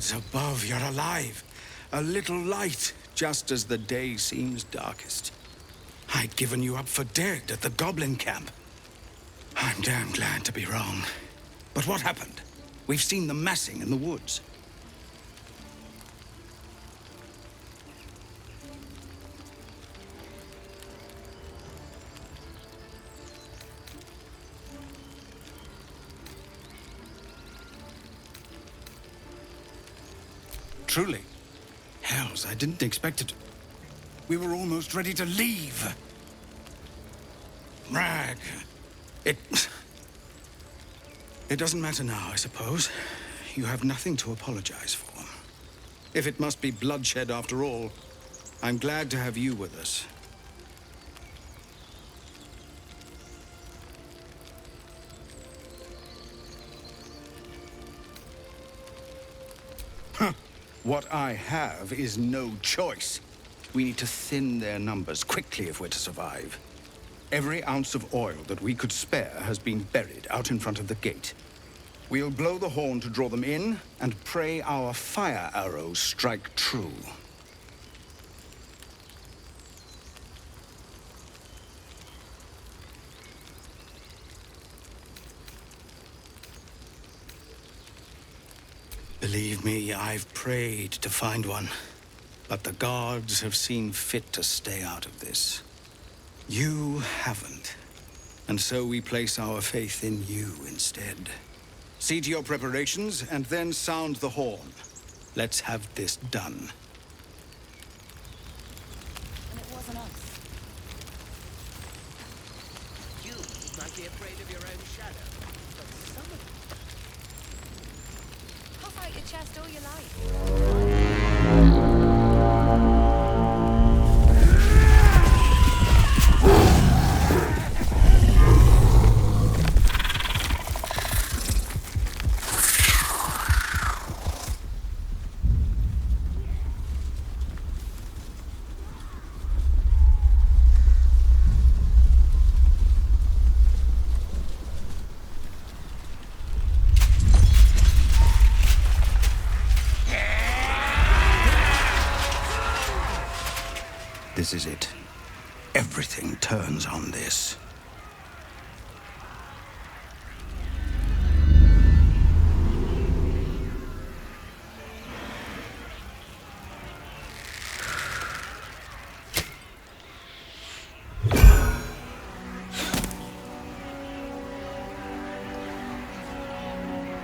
gods above, you're alive. A little light, just as the day seems darkest. I'd given you up for dead at the goblin camp. I'm damn glad to be wrong. But what happened? We've seen them massing in the woods. Truly. Hells, I didn't expect it. We were almost ready to leave. Rag. It doesn't matter now, I suppose. You have nothing to apologize for. If it must be bloodshed after all, I'm glad to have you with us. Huh. What I have is no choice. We need to thin their numbers quickly if we're to survive. Every ounce of oil that we could spare has been buried out in front of the gate. We'll blow the horn to draw them in and pray our fire arrows strike true. Believe me, I've prayed to find one, but the gods have seen fit to stay out of this. You haven't, and so we place our faith in you instead. See to your preparations, and then sound the horn. Let's have this done. And it wasn't us. You might be afraid of your own shadow, but some of Puff out your chest all you like. This is it. Everything turns on this.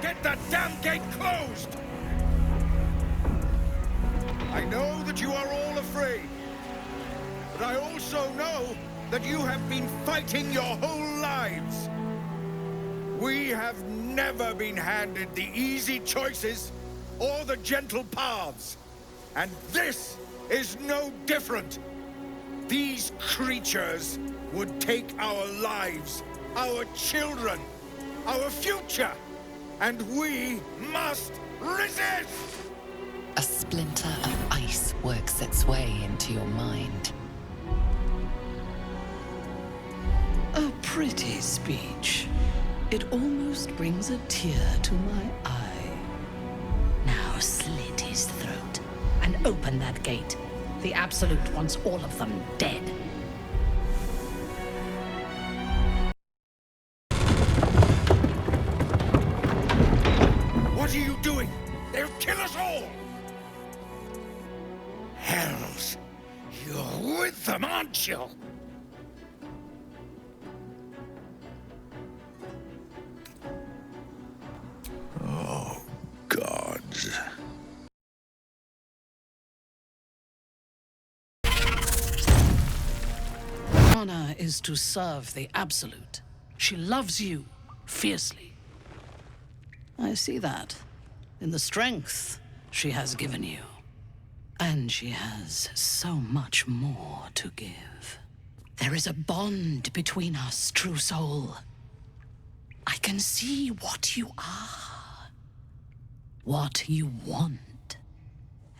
Get that damn gate closed! I know that you are all afraid. But I also know that you have been fighting your whole lives. We have never been handed the easy choices or the gentle paths. And this is no different. These creatures would take our lives, our children, our future, and we must resist! A splinter of ice works its way into your mind. A pretty speech. It almost brings a tear to my eye. Now slit his throat and open that gate. The Absolute wants all of them dead. What are you doing? They'll kill us all! Hells! You're with them, aren't you? Oh, gods. Honor is to serve the Absolute. She loves you fiercely. I see that in the strength she has given you. And she has so much more to give. There is a bond between us, true soul. I can see what you are, what you want,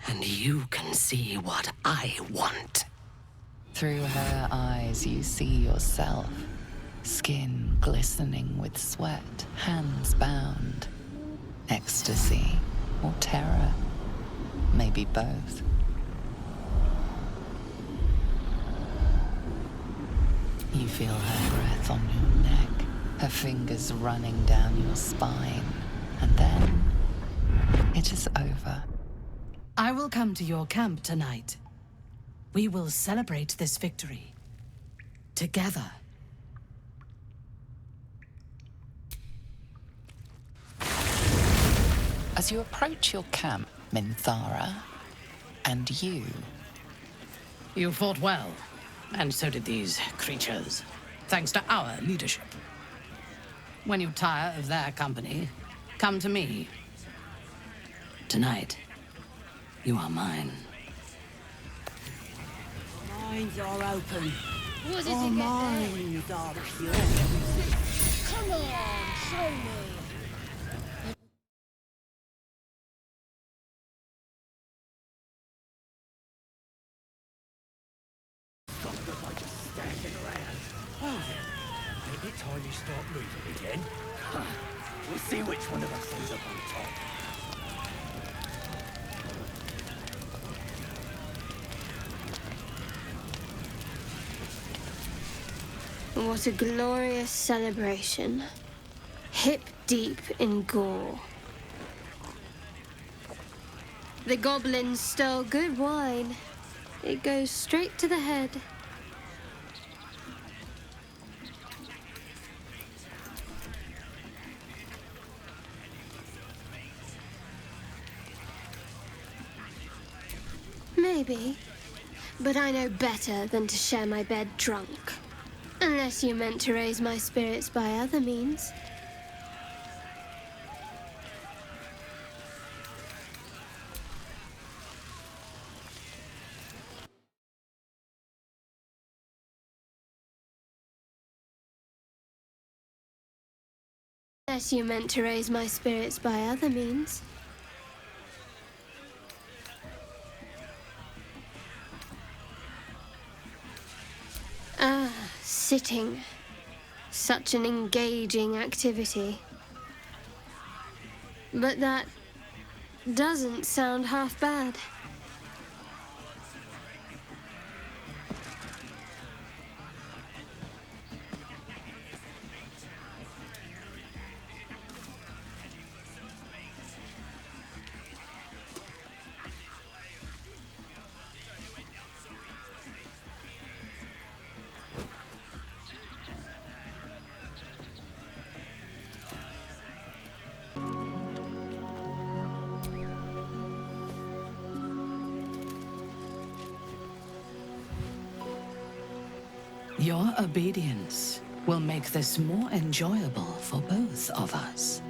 and you can see what I want. Through her eyes, you see yourself, skin glistening with sweat, hands bound, ecstasy or terror. maybe both. You feel her breath on your neck, her fingers running down your spine, and then it is over. I will come to your camp tonight. We will celebrate this victory. Together. As you approach your camp, Minthara, and you... You fought well, and so did these creatures, thanks to our leadership. When you tire of their company, come to me. Tonight, you are mine. Minds are open. What did Our you get there? minds are pure. Come on, show me. Maybe time you start moving again. We'll see which one of us ends up on top. What a glorious celebration. Hip deep in gore. The goblins stole good wine. It goes straight to the head. Maybe. But I know better than to share my bed drunk. Unless you meant to raise my spirits by other means. Unless you meant to raise my spirits by other means. Ah, sitting. Such an engaging activity. But that doesn't sound half bad. Your obedience will make this more enjoyable for both of us.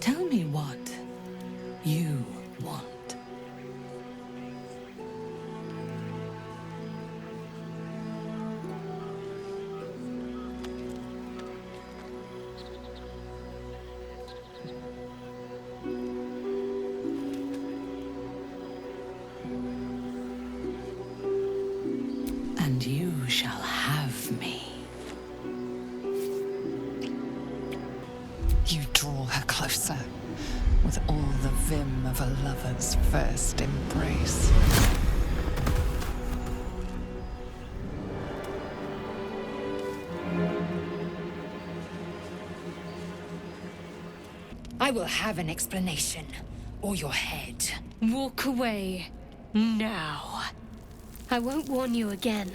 Tell me what you want. And you shall have me. You draw her closer, with all the vim of a lover's first embrace. I will have an explanation, or your head. Walk away. Now. I won't warn you again.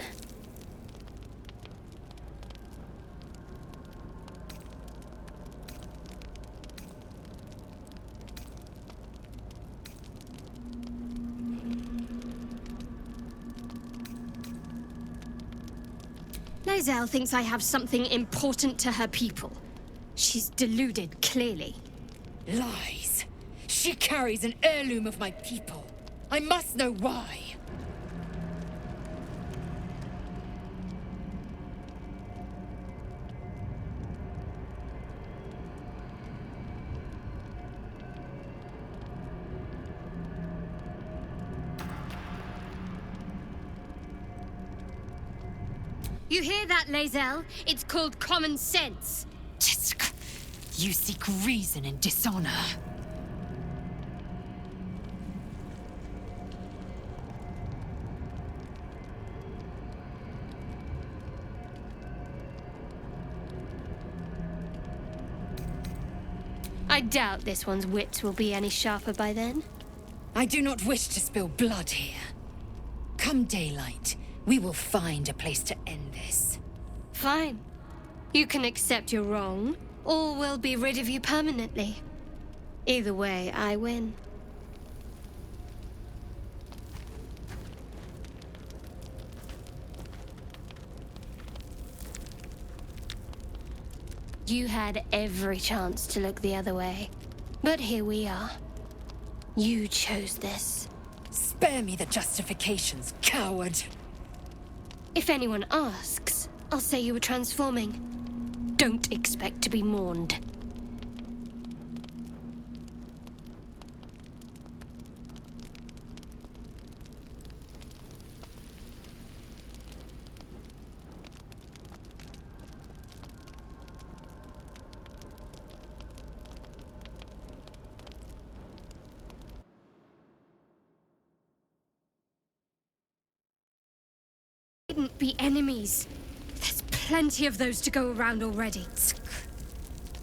Lae'zel thinks I have something important to her people. She's deluded, clearly. Lies. She carries an heirloom of my people. I must know why. You hear that, Lae'zel? It's called common sense. Tisk. You seek reason and dishonor. I doubt this one's wits will be any sharper by then. I do not wish to spill blood here. Come daylight, we will find a place to end this. Fine. You can accept you're wrong, or we'll be rid of you permanently. Either way, I win. You had every chance to look the other way, but here we are. You chose this. Spare me the justifications, coward! If anyone asks, I'll say you were transforming. Don't expect to be mourned. Couldn't be enemies. There's plenty of those to go around already.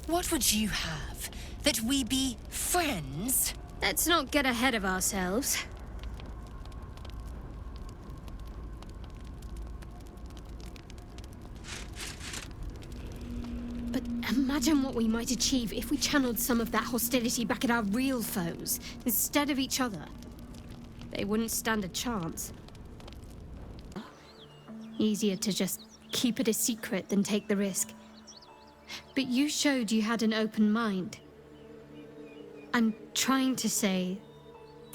What would you have? That we be friends? Let's not get ahead of ourselves. But imagine what we might achieve if we channeled some of that hostility back at our real foes, instead of each other. They wouldn't stand a chance. Easier to just keep it a secret than take the risk. But you showed you had an open mind. I'm trying to say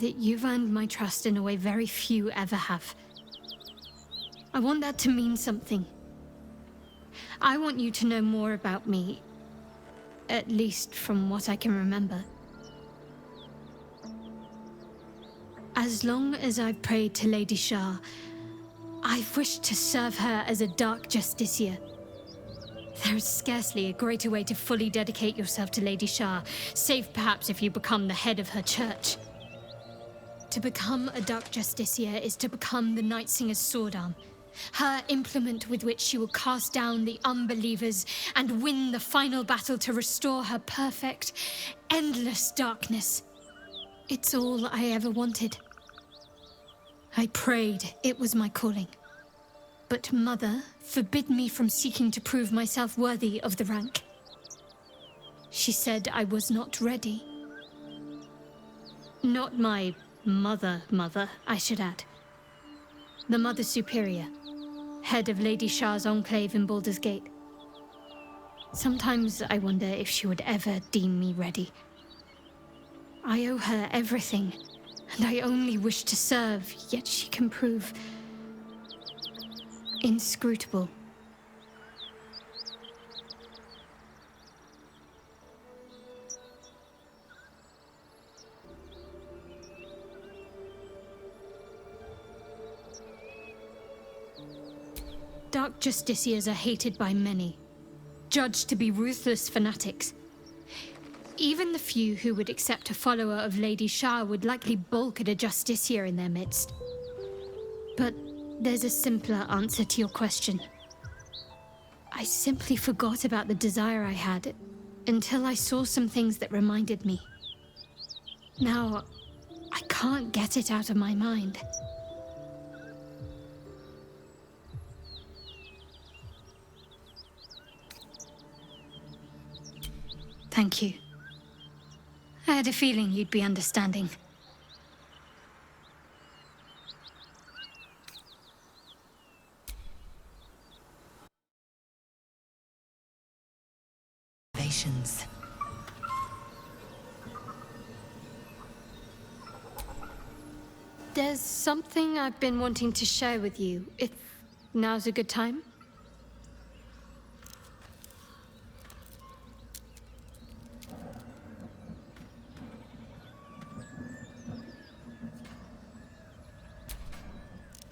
that you've earned my trust in a way very few ever have. I want that to mean something. I want you to know more about me, at least from what I can remember. As long as I've prayed to Lady Shah, I've wished to serve her as a Dark Justiciar. There is scarcely a greater way to fully dedicate yourself to Lady Shah, save perhaps if you become the head of her church. To become a Dark Justiciar is to become the Night Singer's sword arm, her implement with which she will cast down the unbelievers and win the final battle to restore her perfect, endless darkness. It's all I ever wanted. I prayed it was my calling. But Mother forbid me from seeking to prove myself worthy of the rank. She said I was not ready. Not my mother, I should add. The Mother Superior, head of Lady Shah's enclave in Baldur's Gate. Sometimes I wonder if she would ever deem me ready. I owe her everything, and I only wish to serve, yet she can prove inscrutable. Dark Justiciars are hated by many, judged to be ruthless fanatics. Even the few who would accept a follower of Lady Shah would likely balk at a Justiciar in their midst. But there's a simpler answer to your question. I simply forgot about the desire I had until I saw some things that reminded me. Now, I can't get it out of my mind. Thank you. I had a feeling you'd be understanding. There's something I've been wanting to share with you, if now's a good time.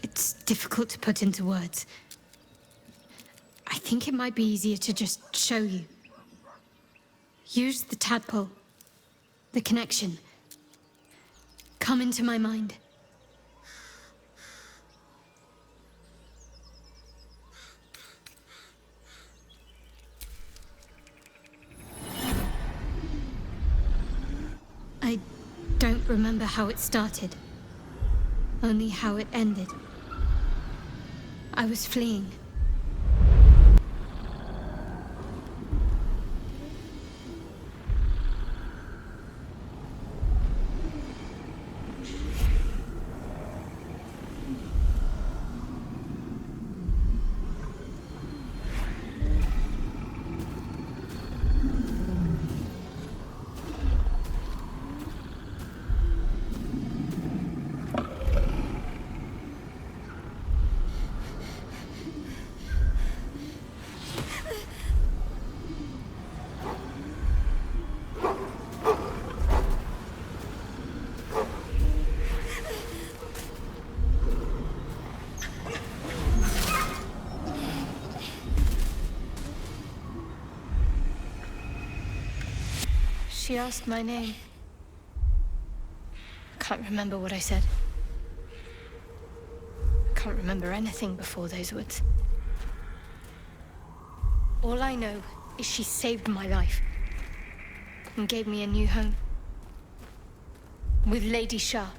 It's difficult to put into words. I think it might be easier to just show you. Use the tadpole, the connection. Come into my mind. don't remember how it started, only how it ended. I was fleeing. She asked my name. I can't remember what I said. I can't remember anything before those words. All I know is she saved my life and gave me a new home with Lady Shah.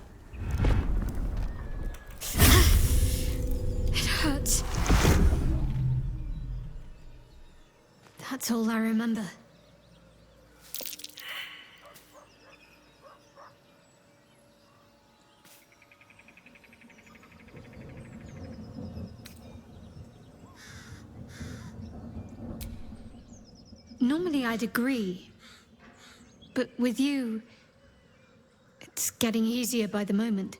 It hurts. That's all I remember. Normally I'd agree, but with you, it's getting easier by the moment.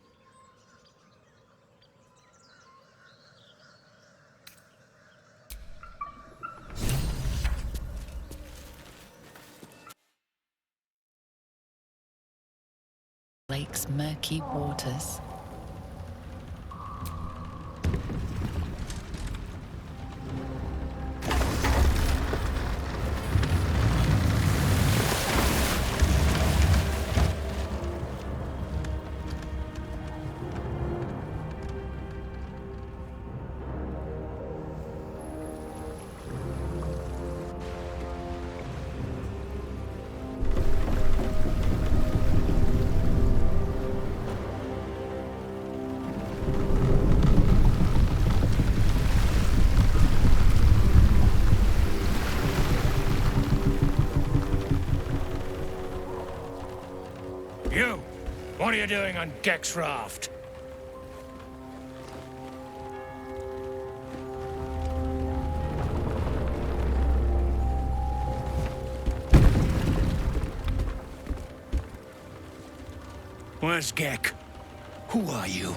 Lake's murky waters. You! What are you doing on Gek's raft? Where's Gek? Who are you?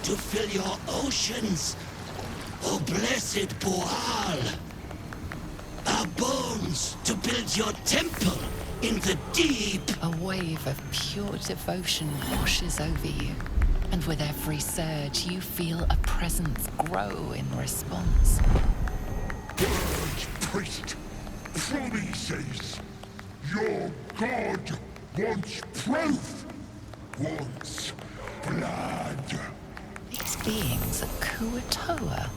To fill your oceans, O blessed Boal. Our bones to build your temple in the deep. A wave of pure devotion washes over you, and with every surge, you feel a presence grow in response. Purge, priest. Promises. Your god wants proof. Wants blood. These beings at Kuatoa,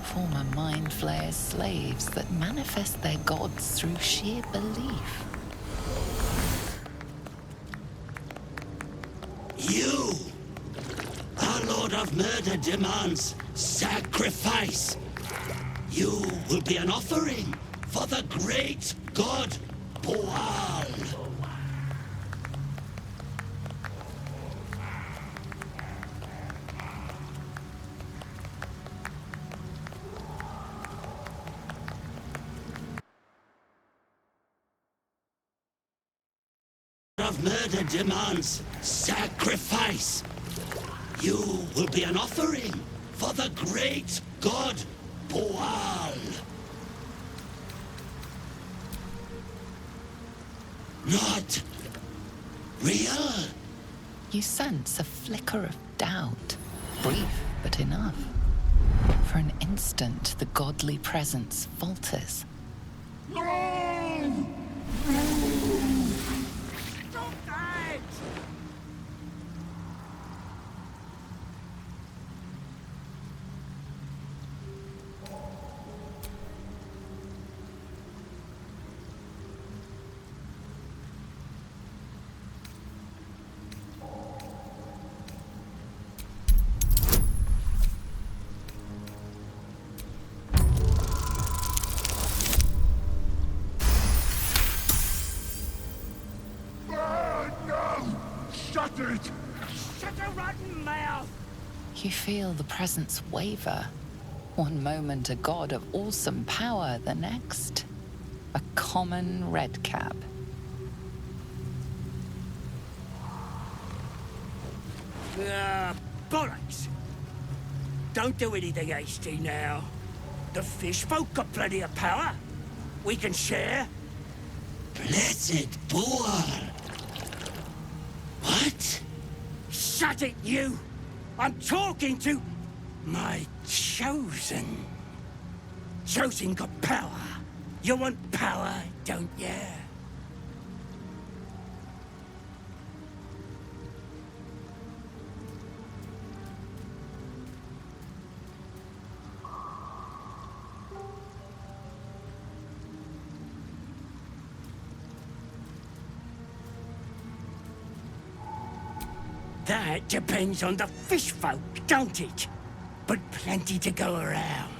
former Mind Flayer's slaves that manifest their gods through sheer belief. You, our Lord of Murder, demands sacrifice. You will be an offering for the great god Boal. of Murder demands sacrifice. You will be an offering for the great god Boal. Not real? You sense a flicker of doubt, brief but enough. For an instant, the godly presence falters. Stop that! Shut it! Shut your rotten mouth! You feel the presence waver. One moment a god of awesome power, the next a common redcap. Bollocks! Don't do anything hasty now. The fish folk got plenty of power. We can share. Blessed Boal. What? Shut it, you! I'm talking to my chosen. Chosen got power. You want power, don't you? That depends on the fish folk, don't it? But plenty to go around.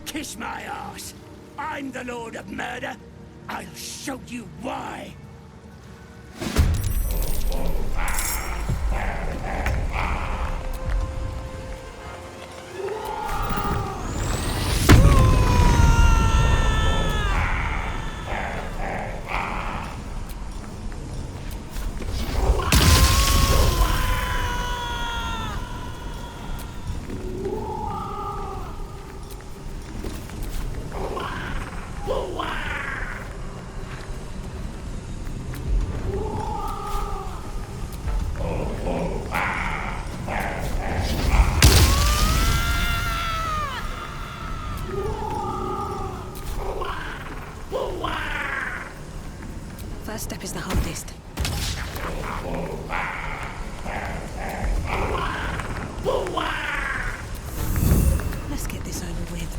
Kiss my ass. I'm the Lord of Murder. I'll show you why. First step is the hardest. Let's get this over with.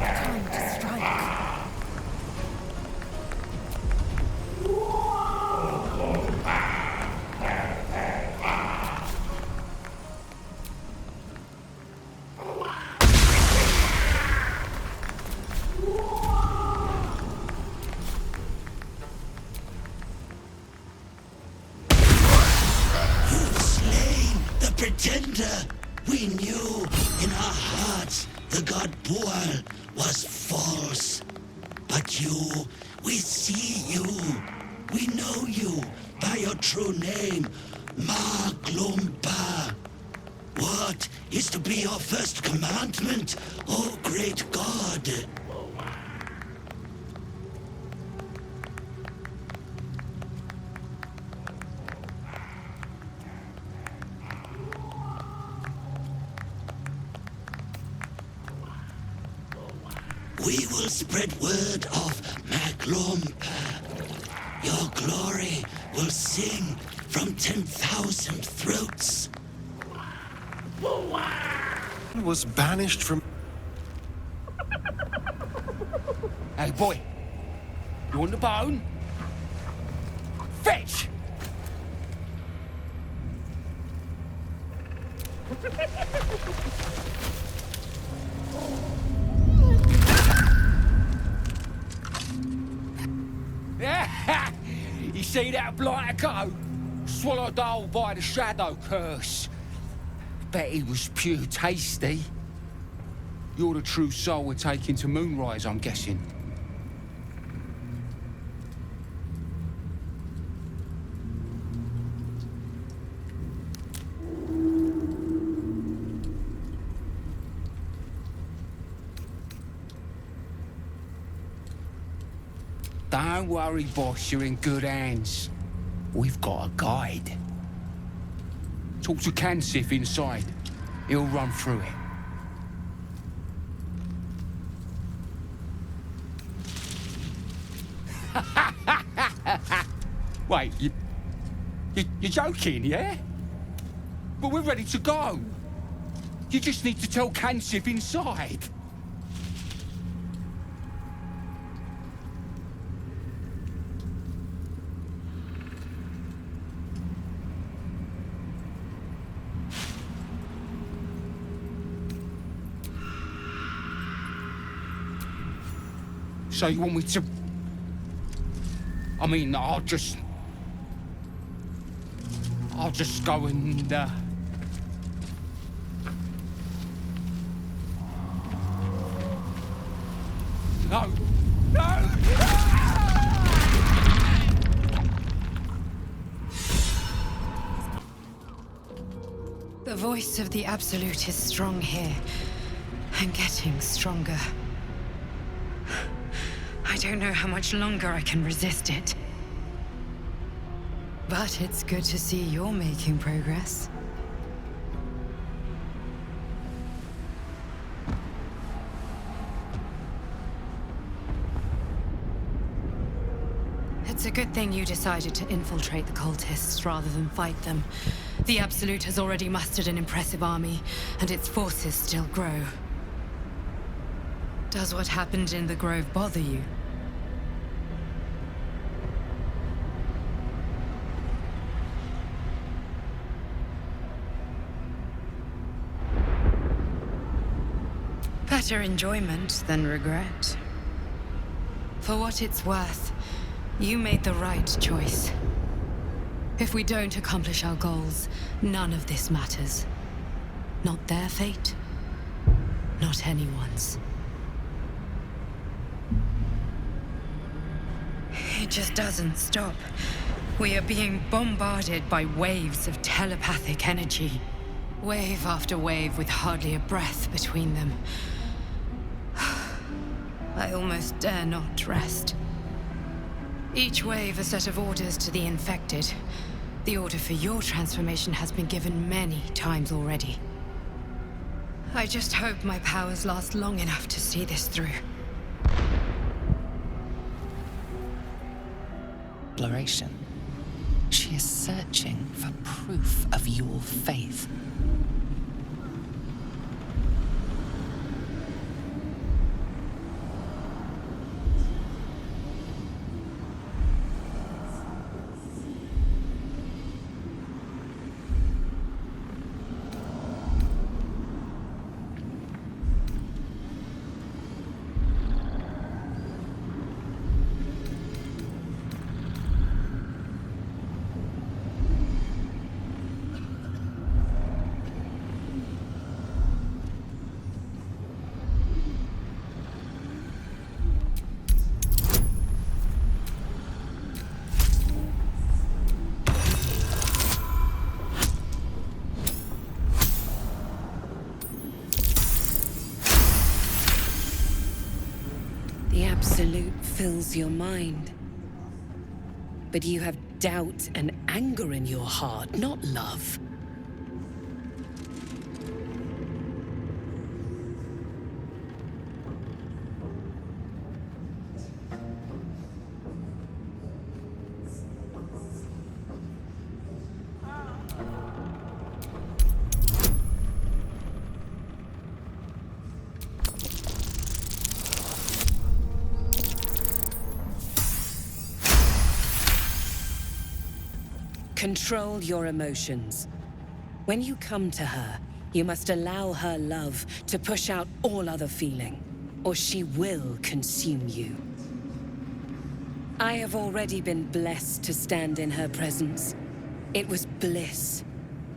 Time to strike. Pretender! We knew in our hearts the god Boal was false. But you, we see you. We know you by your true name, Maglumba. What is to be your first commandment, O great god? We will spread word of Maglumba. Your glory will sing from 10,000 throats. Was banished from... Hey, boy. You want the bone? Fetch! see that blighter go? Swallowed whole by the shadow curse. Bet he was pure tasty. You're the true soul we're taking to Moonrise, I'm guessing. Don't worry, boss, you're in good hands. We've got a guide. Talk to Kansif inside. He'll run through it. Wait, you're joking, yeah? But we're ready to go. You just need to tell Kansif inside. So you want me to... I mean, I'll just go and, No! No! The voice of the Absolute is strong here, and getting stronger. I don't know how much longer I can resist it. But it's good to see you're making progress. It's a good thing you decided to infiltrate the cultists rather than fight them. The Absolute has already mustered an impressive army, and its forces still grow. Does what happened in the Grove bother you? Better enjoyment than regret. For what it's worth, you made the right choice. If we don't accomplish our goals, none of this matters. Not their fate, not anyone's. It just doesn't stop. We are being bombarded by waves of telepathic energy. Wave after wave with hardly a breath between them. I almost dare not rest. Each wave a set of orders to the infected. The order for your transformation has been given many times already. I just hope my powers last long enough to see this through. Exploration. She is searching for proof of your faith. The Absolute fills your mind. But you have doubt and anger in your heart, not love. Control your emotions. When you come to her, you must allow her love to push out all other feeling, or she will consume you. I have already been blessed to stand in her presence. It was bliss.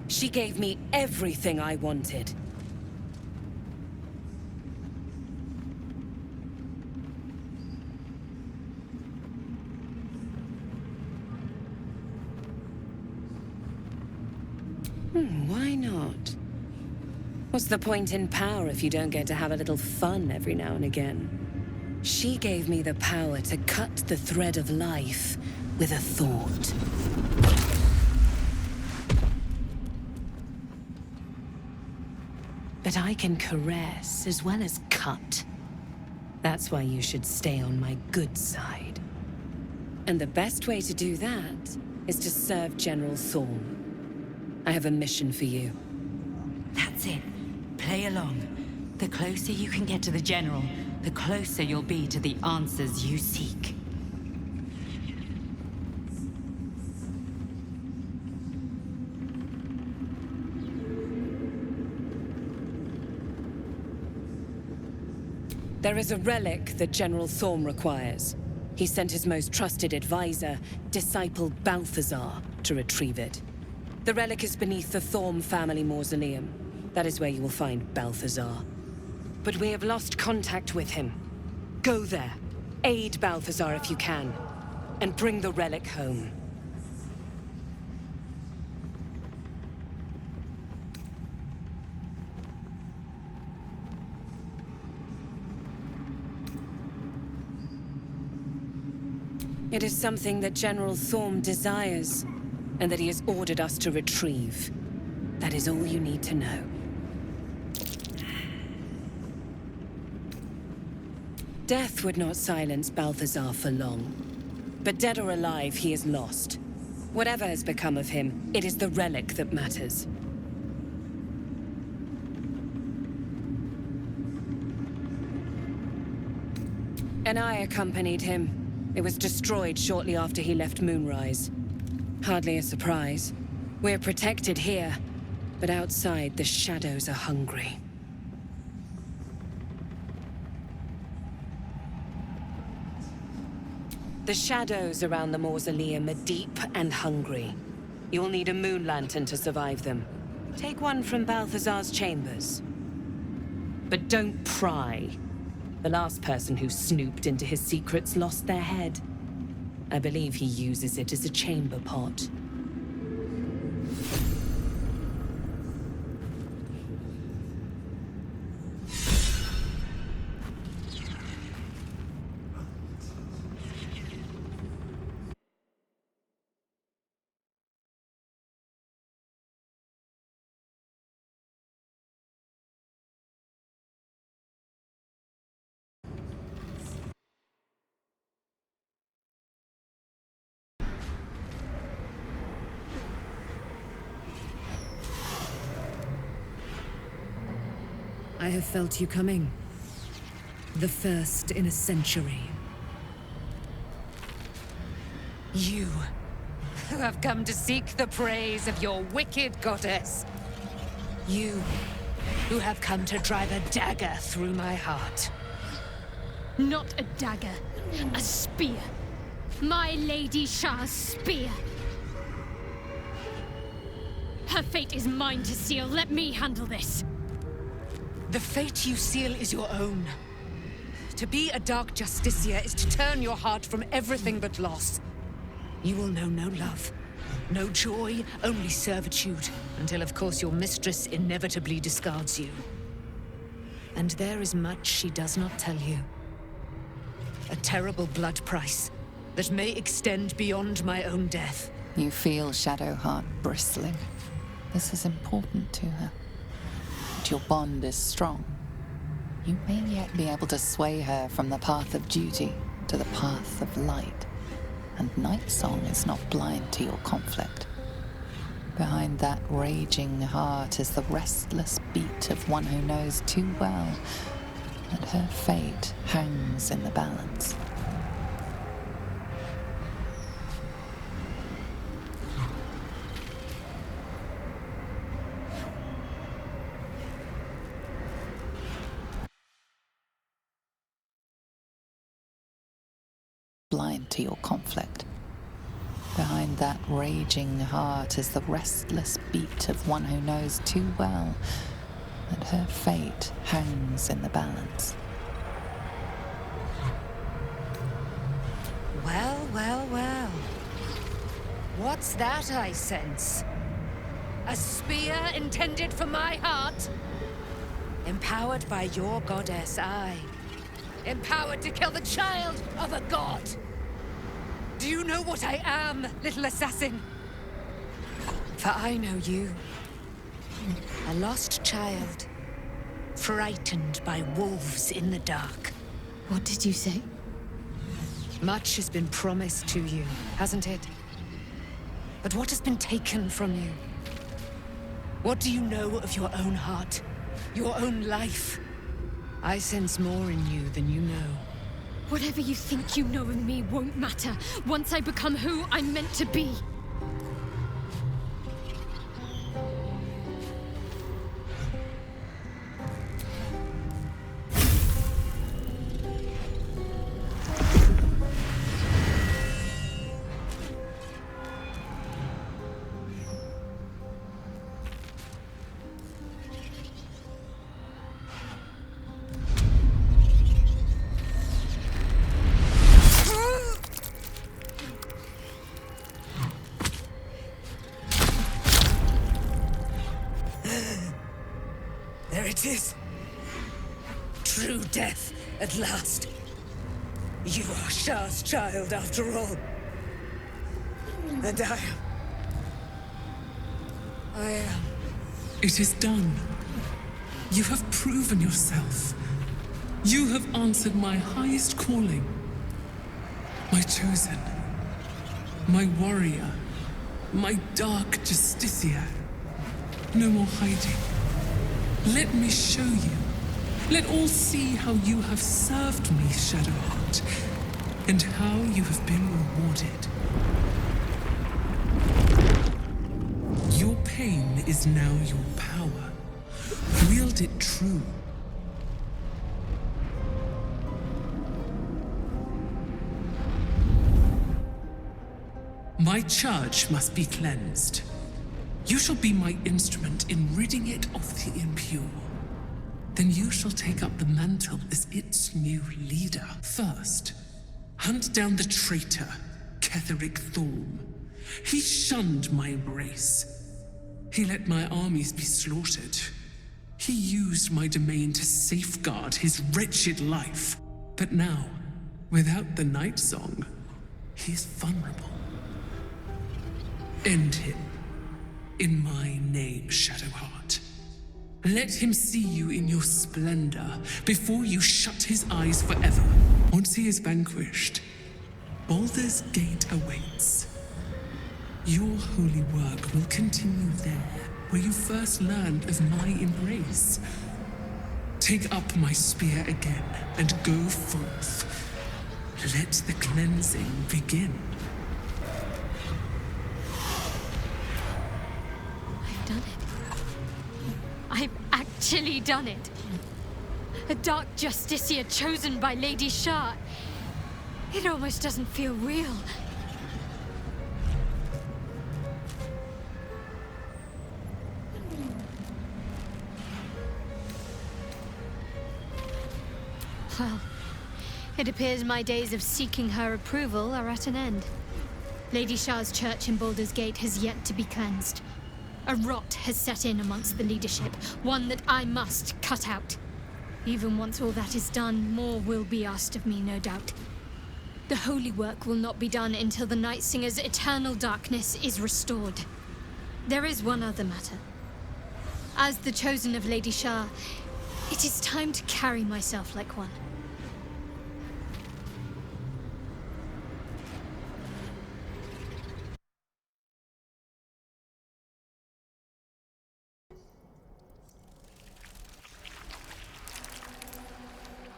She gave me everything I wanted. Why not? What's the point in power if you don't get to have a little fun every now and again? She gave me the power to cut the thread of life with a thought. But I can caress as well as cut. That's why you should stay on my good side. And the best way to do that is to serve General Thorm. I have a mission for you. That's it. Play along. The closer you can get to the General, the closer you'll be to the answers you seek. There is a relic that General Thorm requires. He sent his most trusted advisor, disciple Balthazar, to retrieve it. The relic is beneath the Thorm family mausoleum. That is where you will find Balthazar. But we have lost contact with him. Go there, aid Balthazar if you can, and bring the relic home. It is something that General Thorm desires, and that he has ordered us to retrieve. That is all you need to know. Death would not silence Balthazar for long. But dead or alive, he is lost. Whatever has become of him, it is the relic that matters. And I accompanied him. It was destroyed shortly after he left Moonrise. Hardly a surprise. We're protected here, but outside the shadows are hungry. The shadows around the mausoleum are deep and hungry. You'll need a moon lantern to survive them. Take one from Balthazar's chambers. But don't pry. The last person who snooped into his secrets lost their head. I believe he uses it as a chamber pot. I have felt you coming. The first in a century. You, who have come to seek the praise of your wicked goddess. You, who have come to drive a dagger through my heart. Not a dagger, a spear. My Lady Shah's spear. Her fate is mine to seal. Let me handle this. The fate you seal is your own. To be a Dark Justiciar is to turn your heart from everything but loss. You will know no love, no joy, only servitude, until of course your mistress inevitably discards you. And there is much she does not tell you. A terrible blood price that may extend beyond my own death. You feel Shadowheart bristling. This is important to her. But your bond is strong. You may yet be able to sway her from the path of duty to the path of light. And Nightsong is not blind to your conflict. Behind that raging heart is the restless beat of one who knows too well that her fate hangs in the balance. blind to your conflict. Behind that raging heart is the restless beat of one who knows too well that her fate hangs in the balance. Well, well, well. What's that I sense? A spear intended for my heart? Empowered by your goddess, I. Empowered to kill the child of a god. Do you know what I am, little assassin? For I know you. A lost child. Frightened by wolves in the dark. What did you say? Much has been promised to you, hasn't it? But what has been taken from you? What do you know of your own heart? Your own life? I sense more in you than you know. Whatever you think you know of me won't matter once I become who I'm meant to be. There it is. True death, at last. You are Shah's child, after all. And I am... It is done. You have proven yourself. You have answered my highest calling. My chosen. My warrior. My dark justiciar. No more hiding. Let me show you. Let all see how you have served me, Shadowheart, and how you have been rewarded. Your pain is now your power. Wield it true. My charge must be cleansed. You shall be my instrument in ridding it of the impure. Then you shall take up the mantle as its new leader. First, hunt down the traitor, Ketheric Thorm. He shunned my embrace. He let my armies be slaughtered. He used my domain to safeguard his wretched life. But now, without the Night Song, he is vulnerable. End him. In my name, Shadowheart. Let him see you in your splendor before you shut his eyes forever. Once he is vanquished, Baldur's Gate awaits. Your holy work will continue there, where you first learned of my embrace. Take up my spear again and go forth. Let the cleansing begin. I've done it. I've actually done it. A dark justiciar chosen by Lady Shah. It almost doesn't feel real. Well, it appears my days of seeking her approval are at an end. Lady Shah's church in Baldur's Gate has yet to be cleansed. A rot has set in amongst the leadership, one that I must cut out. Even once all that is done, more will be asked of me, no doubt. The holy work will not be done until the Night Singer's eternal darkness is restored. There is one other matter. As the chosen of Lady Shah, it is time to carry myself like one.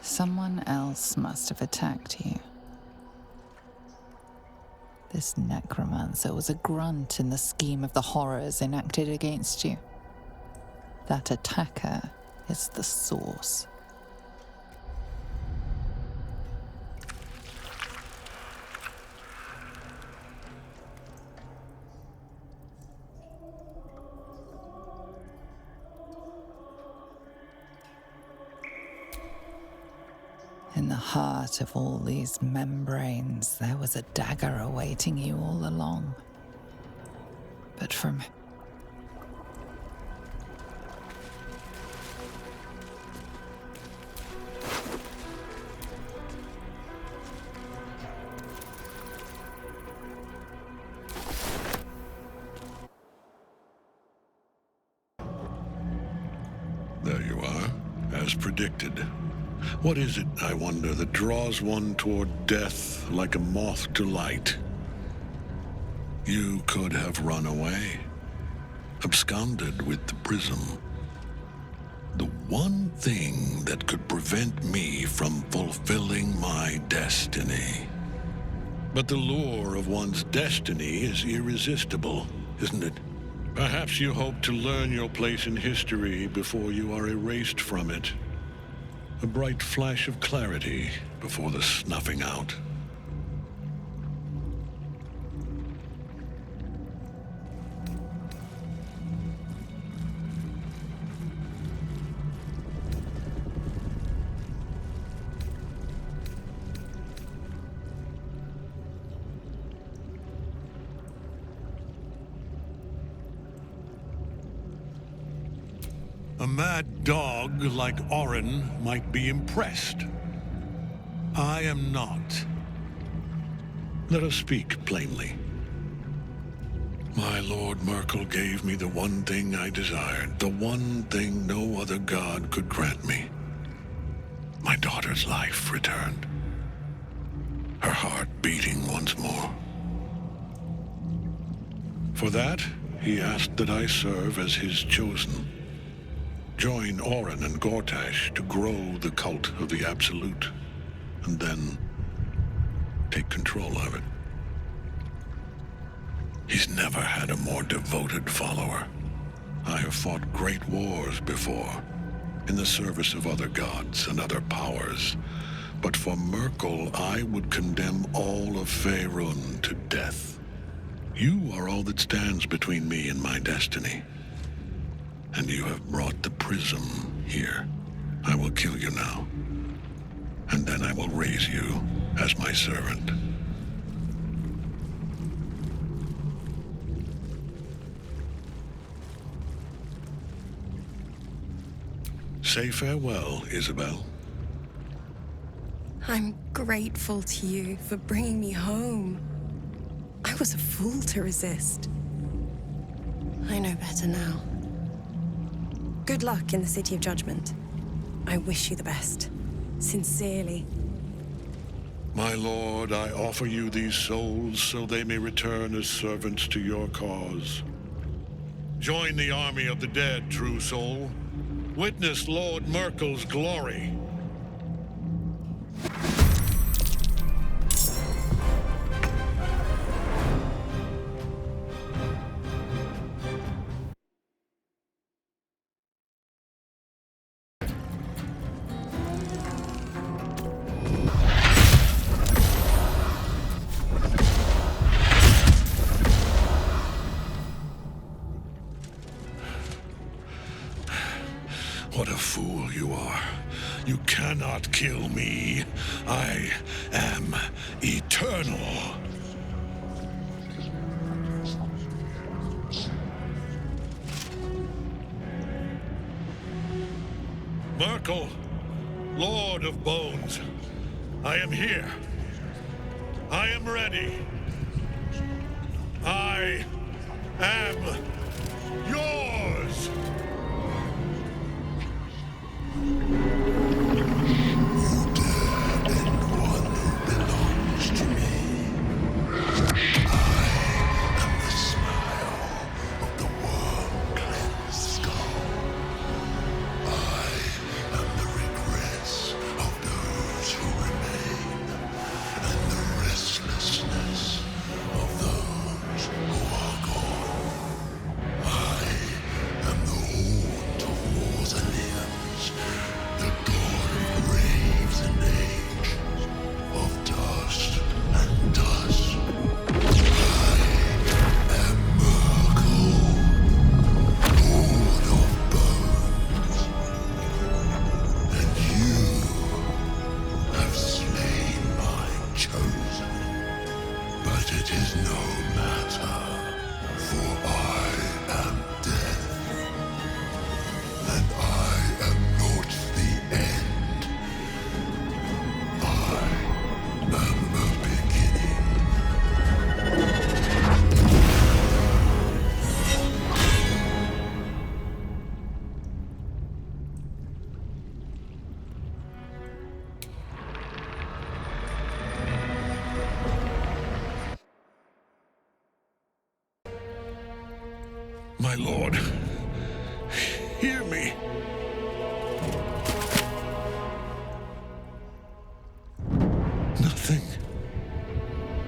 Someone else must have attacked you. This necromancer was a grunt in the scheme of the horrors enacted against you. That attacker is the source. In the heart of all these membranes, there was a dagger awaiting you all along. But from... There you are, as predicted. What is it, I wonder, that draws one toward death like a moth to light? You could have run away, absconded with the prism. The one thing that could prevent me from fulfilling my destiny. But the lure of one's destiny is irresistible, isn't it? Perhaps you hope to learn your place in history before you are erased from it. A bright flash of clarity before the snuffing out. A mad dog like Orin might be impressed. I am not. Let us speak plainly. My Lord Merkel gave me the one thing I desired, the one thing no other god could grant me. My daughter's life returned. Her heart beating once more. For that, he asked that I serve as his chosen. Join Orin and Gortash to grow the cult of the Absolute, and then take control of it. He's never had a more devoted follower. I have fought great wars before, in the service of other gods and other powers, but for Merkel, I would condemn all of Faerun to death. You are all that stands between me and my destiny. And you have brought the prism here. I will kill you now. And then I will raise you as my servant. Say farewell, Isabel. I'm grateful to you for bringing me home. I was a fool to resist. I know better now. Good luck in the City of Judgment. I wish you the best. Sincerely. My lord, I offer you these souls so they may return as servants to your cause. Join the army of the dead, true soul. Witness Lord Merkel's glory. What a fool you are. You cannot kill me. I am eternal. Merkel, Lord of Bones, I am here. I am ready. I am yours. The 'Tis no matter, for I am death, and I am not the end. I am the beginning. My lord, hear me. Nothing.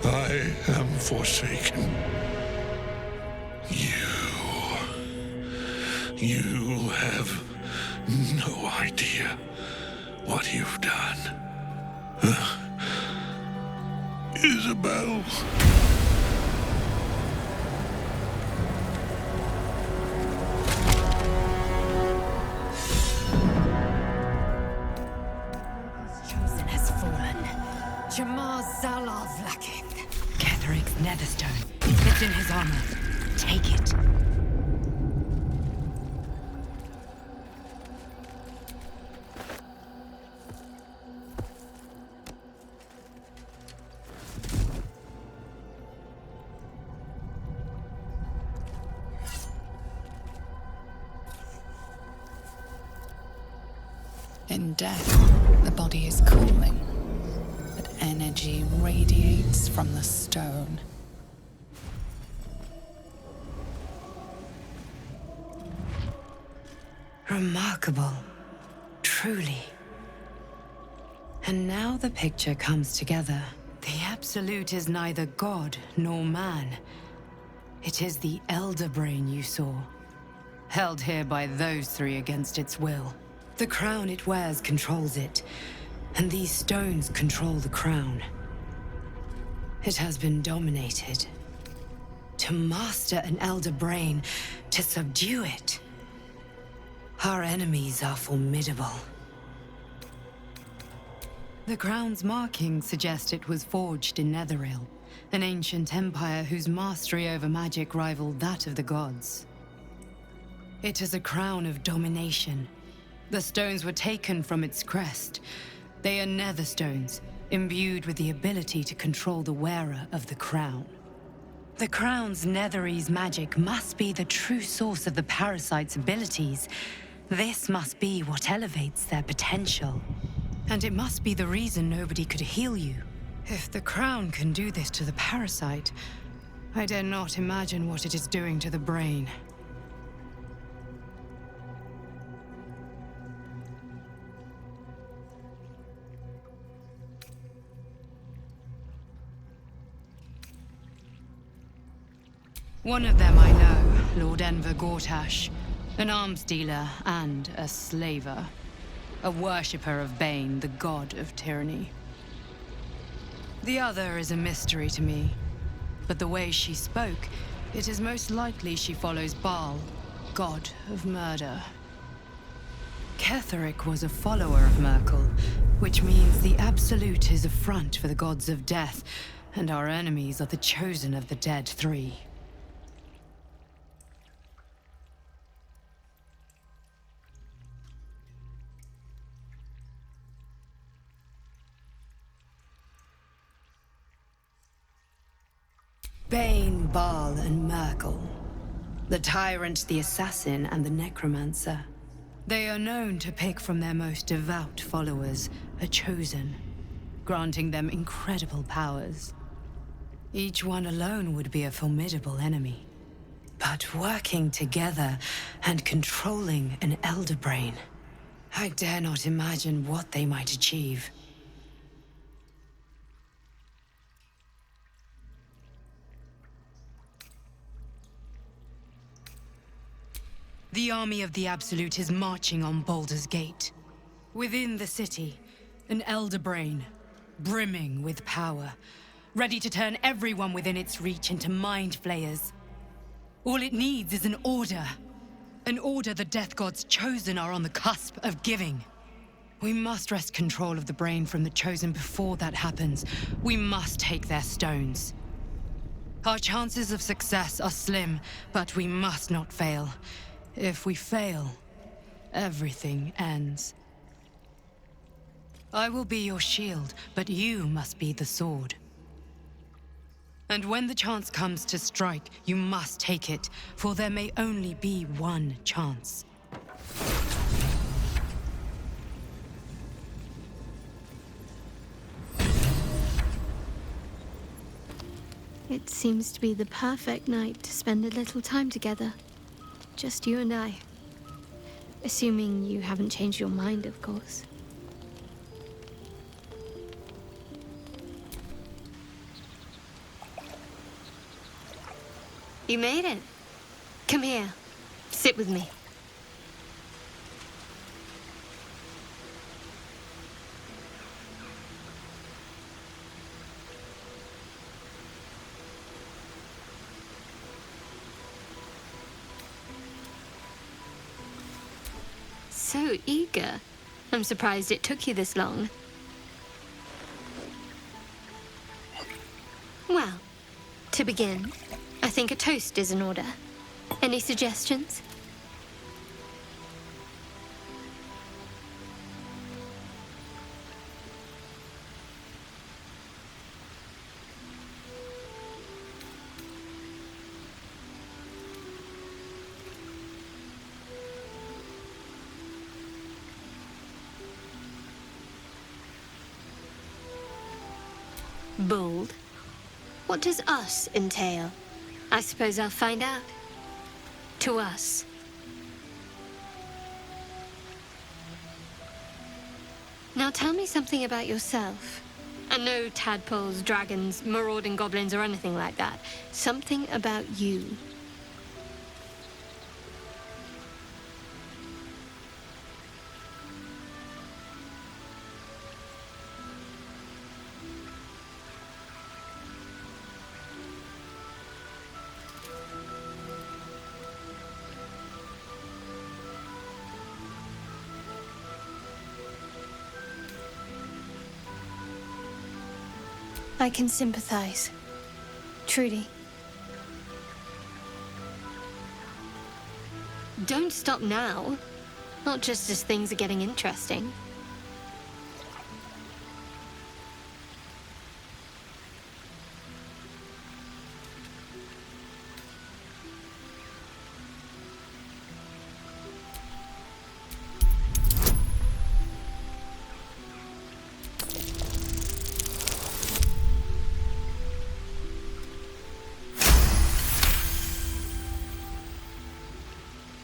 I am forsaken. You have no idea what you've done. Isabel. Chosen has fallen. Jamar Zalov Lakith. Ketheric's netherstone. It's in his armor. Take it. In death, the body is cooling, but energy radiates from the stone. Remarkable. Truly. And now the picture comes together. The Absolute is neither god nor man. It is the Elder Brain you saw, held here by those three against its will. The crown it wears controls it, and these stones control the crown. It has been dominated. To master an Elder Brain, to subdue it. Our enemies are formidable. The crown's markings suggest it was forged in Netheril, an ancient empire whose mastery over magic rivaled that of the gods. It is a crown of domination. The stones were taken from its crest. They are nether stones, imbued with the ability to control the wearer of the crown. The crown's Netherese magic must be the true source of the parasite's abilities. This must be what elevates their potential. And it must be the reason nobody could heal you. If the crown can do this to the parasite, I dare not imagine what it is doing to the brain. One of them I know, Lord Enver Gortash, an arms dealer and a slaver. A worshipper of Bane, the god of tyranny. The other is a mystery to me, but the way she spoke, it is most likely she follows Baal, god of murder. Ketheric was a follower of Merkel, which means the Absolute is a front for the gods of death, and our enemies are the chosen of the dead three. Bane, Baal, and Merkel. The tyrant, the assassin, and the necromancer. They are known to pick from their most devout followers a chosen, granting them incredible powers. Each one alone would be a formidable enemy. But working together and controlling an Elder Brain, I dare not imagine what they might achieve. The army of the Absolute is marching on Baldur's Gate. Within the city, an Elder Brain, brimming with power, ready to turn everyone within its reach into mind flayers. All it needs is an order. An order the Death Gods chosen are on the cusp of giving. We must wrest control of the brain from the chosen before that happens. We must take their stones. Our chances of success are slim, but we must not fail. If we fail, everything ends. I will be your shield, but you must be the sword. And when the chance comes to strike, you must take it, for there may only be one chance. It seems to be the perfect night to spend a little time together. Just you and I. Assuming you haven't changed your mind, of course. You made it. Come here. Sit with me. So eager. I'm surprised it took you this long. Well, to begin, I think a toast is in order. Any suggestions? Bold. What does us entail? I suppose I'll find out. To us. Now tell me something about yourself. And no tadpoles, dragons, marauding goblins, or anything like that. Something about you. I can sympathize. Trudy. Don't stop now. Not just as things are getting interesting.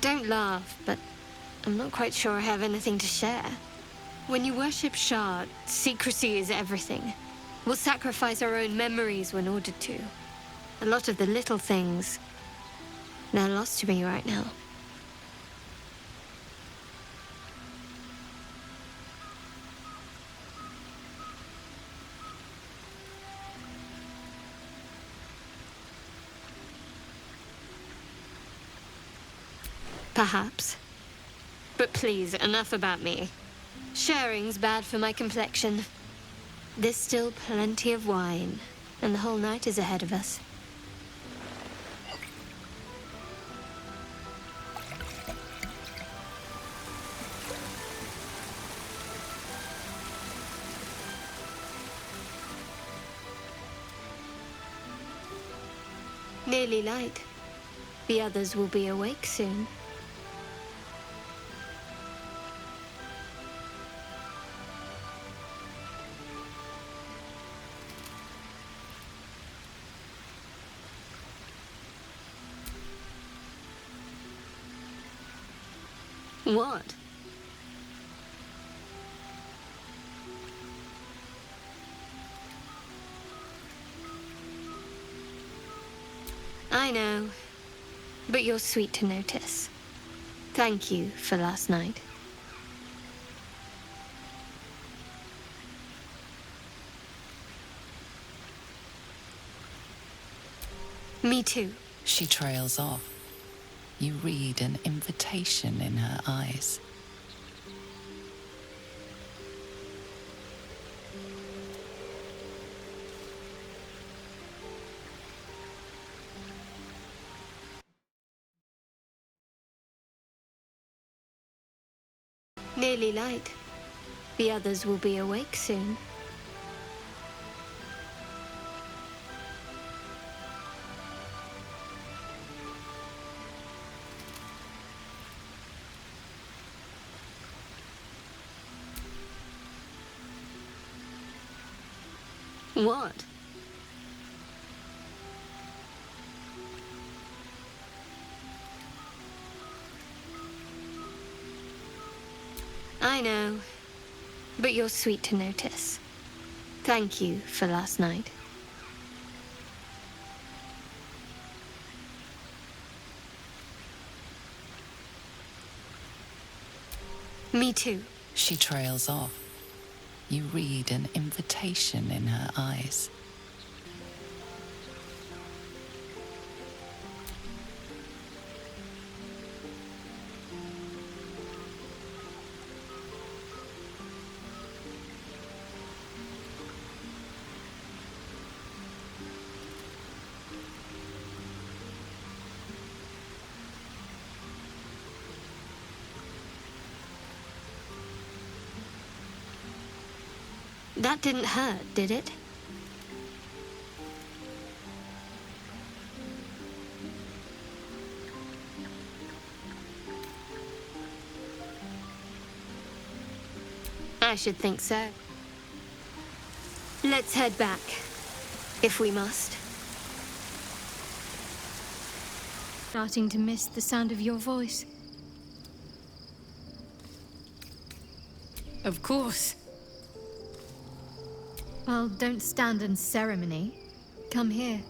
Don't laugh, but I'm not quite sure I have anything to share. When you worship Shah, secrecy is everything. We'll sacrifice our own memories when ordered to. A lot of the little things, they're lost to me right now. Perhaps. But please, enough about me. Sharing's bad for my complexion. There's still plenty of wine, and the whole night is ahead of us. Nearly light. The others will be awake soon. What? I know, but you're sweet to notice. Thank you for last night. Me too. She trails off. You read an invitation in her eyes. Nearly light. The others will be awake soon. What? I know, but you're sweet to notice. Thank you for last night. Me too. She trails off. You read an invitation in her eyes. That didn't hurt, did it? I should think so. Let's head back, if we must. Starting to miss the sound of your voice. Of course. Well, don't stand in ceremony. Come here.